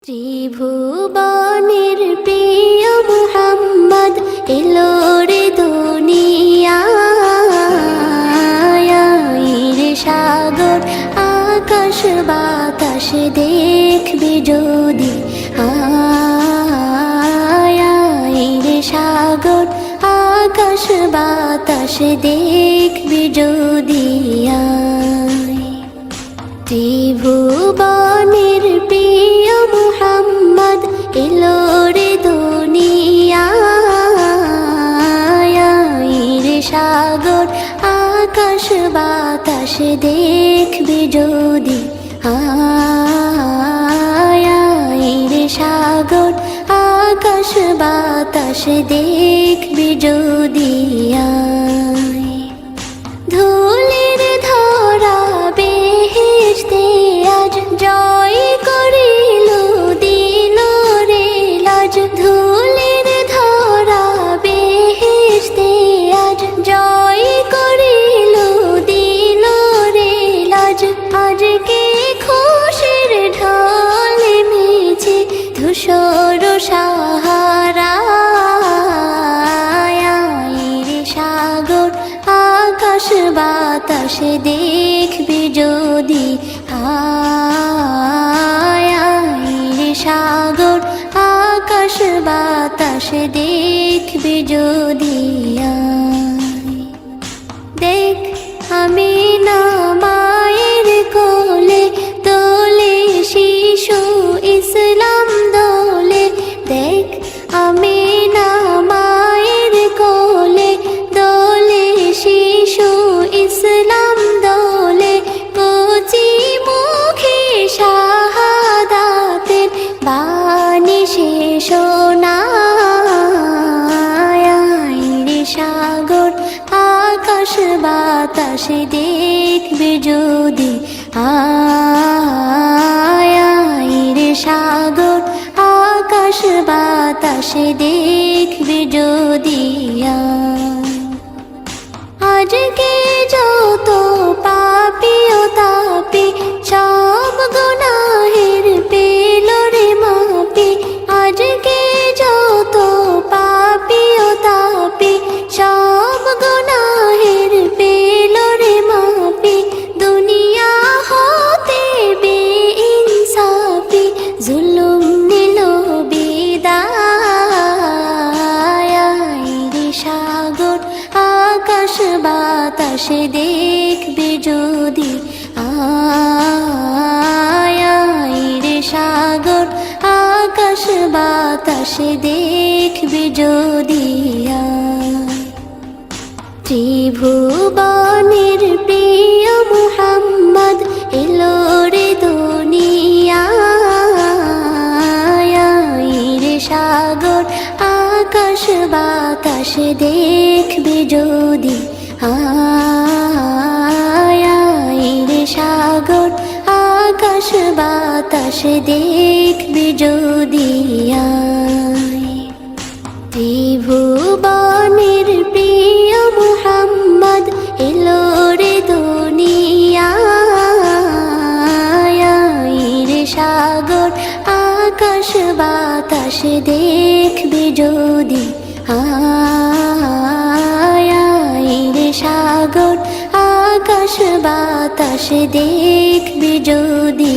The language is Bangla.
ত্রিভুবনের প্রিয় মুহাম্মদ এলো রে দুনিয়ায় রে সাগর আকাশ বাতাস দেখবি যদি রে সাগর আকাশ বাতাস দেখবি যদি ত্রিভুবনের প্রিয় মুহাম্মদ এলো রে দুনিয়ায় রে সাগর আকাশ বাতাস দেখবি যদি রে সাগর আকাশ বাতাস দেখবি যদি ধুলির ধরা বেহেশতে আজ জয় করিল দিল রে লাজ ধুলির ধরা বেহেশতে আজ জয় করিল দিল রে লাজ আজকে খুশির ঢল মেছে ধূসর সাহারা রে সাগর আকাশ বাতাস দেখবি যদি রে সাগর আকাশ বাতাস দেখবি যদি দেখ আমি না মায়ের কোলে তোলে শিশু ইসলাম দোলে দেখ আমি না মায়ের কোলে দোলে শিশু ইসলাম দোলে কচি মুখে শাহাদাতের বাণী শেষ রে সাগর আকাশ বাতাস দেখবি যদি রে সাগর আকাশ বাতাস দেখবি যদি আজকে যত পাপী ও তাপী সব গুনাহের পেল রে মাপি আজকে যত পাপী ও তাপী সব গুনাহের পেল রে মাপি দুনিয়া হতে বেইনসাফি জুলুম নিল বিদায় রে সাগর আকাশ বাতাস দেখবি যদি রে সাগর আকাশ বাতাস দেখবি যদি ত্রিভুবনের প্রিয় মুহাম্মদ এলো রে দুনিয়ায় রে সাগর আকাশ বাতাস দেখবি যদি রে সাগর আকাশ বাতাস দেখবি যদি ত্রিভুবনের প্রিয় মুহাম্মদ এলো রে দুনিয়ায় রে সাগর আকাশ বাতাস দেখবি যদি রে সাগর আকাশ বাতাস দেখবি যদি